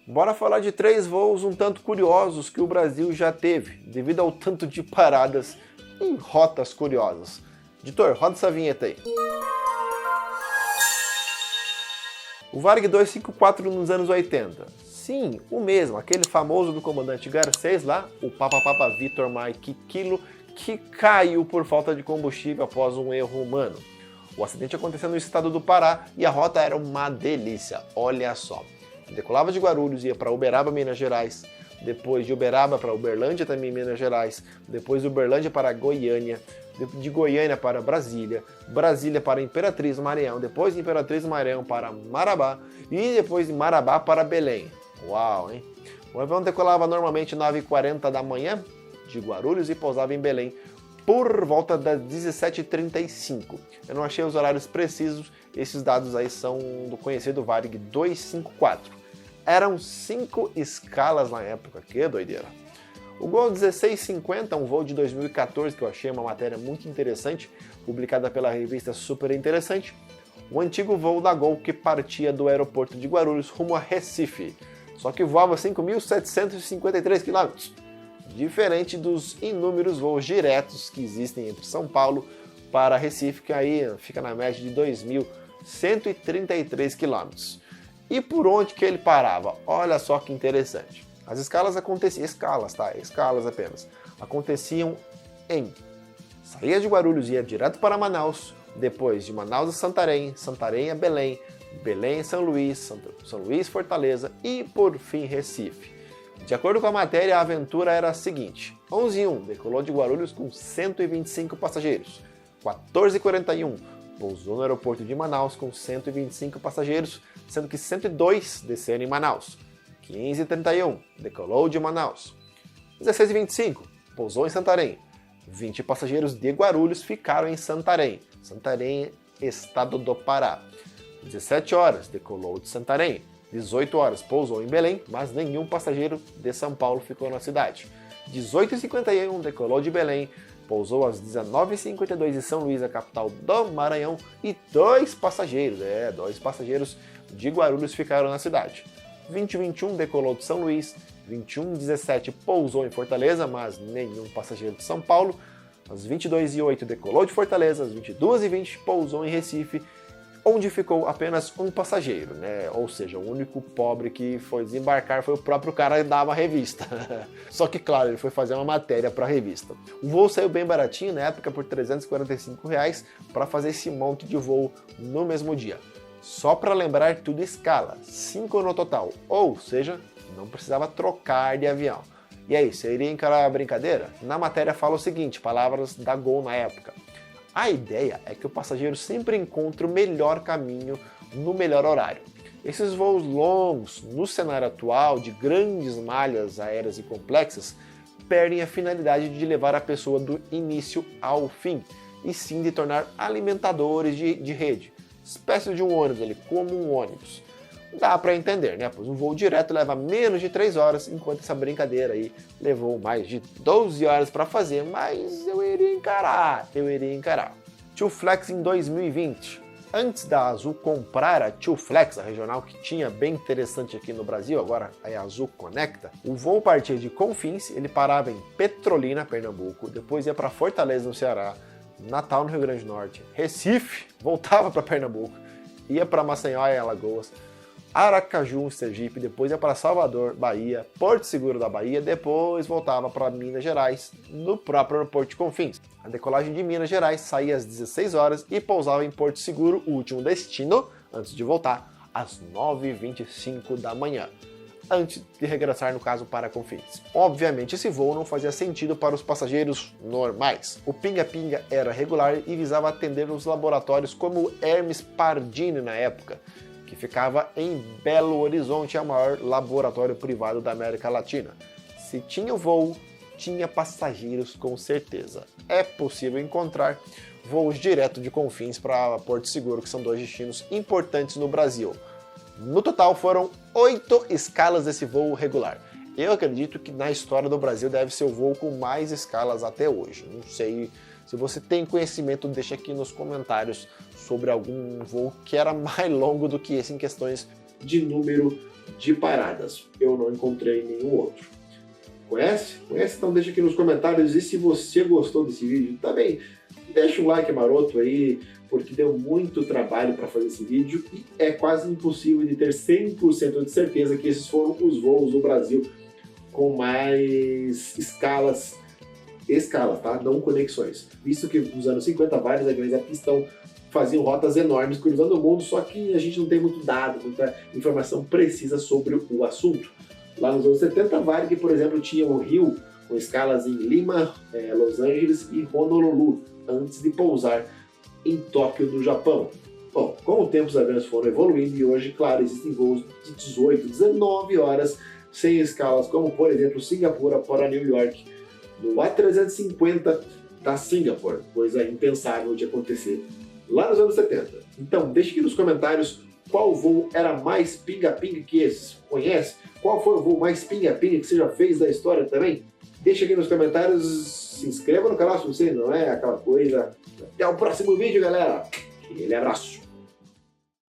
Bora falar de 3 voos um tanto curiosos que o Brasil já teve, devido ao tanto de paradas em rotas curiosas. Editor, roda essa vinheta aí. O Varig 254 nos anos 80. Sim, o mesmo, aquele famoso do comandante Garcês lá, o Papa Victor Mike Kilo, que caiu por falta de combustível após um erro humano. O acidente aconteceu no estado do Pará e a rota era uma delícia, olha só. Decolava de Guarulhos e ia para Uberaba, Minas Gerais, depois de Uberaba para Uberlândia, também Minas Gerais, depois de Uberlândia para Goiânia, de Goiânia para Brasília, Brasília para Imperatriz do Maranhão, depois de Imperatriz do Maranhão para Marabá e depois de Marabá para Belém. Uau, hein? O avião decolava normalmente 9h40 da manhã de Guarulhos e pousava em Belém por volta das 17h35. Eu não achei os horários precisos, esses dados aí são do conhecido Varig 254. Eram 5 escalas na época, que doideira. O Gol 1650, um voo de 2014 que eu achei uma matéria muito interessante, publicada pela revista Super Interessante, o antigo voo da Gol que partia do aeroporto de Guarulhos rumo a Recife, só que voava 5.753 km. Diferente dos inúmeros voos diretos que existem entre São Paulo para Recife, que aí fica na média de 2.133 km. E por onde que ele parava? Olha só que interessante. As escalas aconteciam, escalas apenas, aconteciam em saía de Guarulhos e ia direto para Manaus, depois de Manaus a Santarém, Santarém a Belém, Belém a São Luís, São Luís Fortaleza e por fim Recife. De acordo com a matéria, a aventura era a seguinte: 11h01 decolou de Guarulhos com 125 passageiros, 14h41 pousou no aeroporto de Manaus com 125 passageiros, sendo que 102 desceram em Manaus, 15h31 decolou de Manaus, 16h25 pousou em Santarém, 20 passageiros de Guarulhos ficaram em Santarém, Santarém, estado do Pará, 17 horas decolou de Santarém, 18 horas pousou em Belém, mas nenhum passageiro de São Paulo ficou na cidade. 18h51 decolou de Belém, pousou às 19h52 em São Luís, a capital do Maranhão, e 2 passageiros de Guarulhos ficaram na cidade. 20h21 decolou de São Luís, 21h17 pousou em Fortaleza, mas nenhum passageiro de São Paulo. Às 22h08 decolou de Fortaleza, às 22h20 pousou em Recife, onde ficou apenas um passageiro, né? Ou seja, o único pobre que foi desembarcar foi o próprio cara que dava a revista. Só que, claro, ele foi fazer uma matéria para a revista. O voo saiu bem baratinho, na época por R$345 para fazer esse monte de voo no mesmo dia. Só para lembrar, tudo escala, 5 no total, ou seja, não precisava trocar de avião. E aí, você iria encarar a brincadeira? Na matéria fala o seguinte, palavras da Gol na época: a ideia é que o passageiro sempre encontre o melhor caminho no melhor horário. Esses voos longos, no cenário atual de grandes malhas aéreas e complexas, perdem a finalidade de levar a pessoa do início ao fim, e sim de tornar alimentadores de rede, espécie de um ônibus ali, como um ônibus. Dá para entender, né? Pois um voo direto leva menos de 3 horas, enquanto essa brincadeira aí levou mais de 12 horas para fazer, mas eu iria encarar. Tio Flex em 2020. Antes da Azul comprar a Tio Flex, a regional que tinha bem interessante aqui no Brasil, agora é a Azul Conecta, o voo partia de Confins, ele parava em Petrolina, Pernambuco, depois ia para Fortaleza, no Ceará, Natal, no Rio Grande do Norte, Recife, voltava para Pernambuco, ia para Maceió e Alagoas, Aracaju, em Sergipe, depois ia para Salvador, Bahia, Porto Seguro da Bahia, depois voltava para Minas Gerais, no próprio aeroporto de Confins. A decolagem de Minas Gerais saía às 16 horas e pousava em Porto Seguro, o último destino, antes de voltar, às 9h25 da manhã, antes de regressar, no caso, para Confins. Obviamente, esse voo não fazia sentido para os passageiros normais. O Pinga-Pinga era regular e visava atender os laboratórios como o Hermes Pardini na época, que ficava em Belo Horizonte, é o maior laboratório privado da América Latina. Se tinha voo, tinha passageiros com certeza. É possível encontrar voos direto de Confins para Porto Seguro, que são 2 destinos importantes no Brasil. No total foram 8 escalas desse voo regular. Eu acredito que na história do Brasil deve ser o voo com mais escalas até hoje. Não sei se você tem conhecimento, deixa aqui nos comentários sobre algum voo que era mais longo do que esse em questões de número de paradas. Eu não encontrei nenhum outro. Conhece? Conhece? Então deixa aqui nos comentários. E se você gostou desse vídeo, também deixa um like maroto aí, porque deu muito trabalho para fazer esse vídeo e é quase impossível de ter 100% de certeza que esses foram os voos do Brasil com mais escalas, tá? Não conexões. Visto que nos anos 50 vários aviões a pistão faziam rotas enormes cruzando o mundo, só que a gente não tem muito dado, muita informação precisa sobre o assunto. Lá nos anos 70, Varig, por exemplo, tinha um rio com escalas em Lima, Los Angeles e Honolulu, antes de pousar em Tóquio, no Japão. Bom, com o tempo os aviões foram evoluindo e hoje, claro, existem voos de 18, 19 horas sem escalas, como por exemplo Singapura para New York, no A350 da Singapore, coisa impensável de acontecer lá nos anos 70. Então, deixe aqui nos comentários qual voo era mais pinga-pinga que esse. Conhece? Qual foi o voo mais pinga-pinga que você já fez da história também? Deixa aqui nos comentários, se inscreva no canal se você não é aquela coisa. Até o próximo vídeo, galera. Aquele abraço.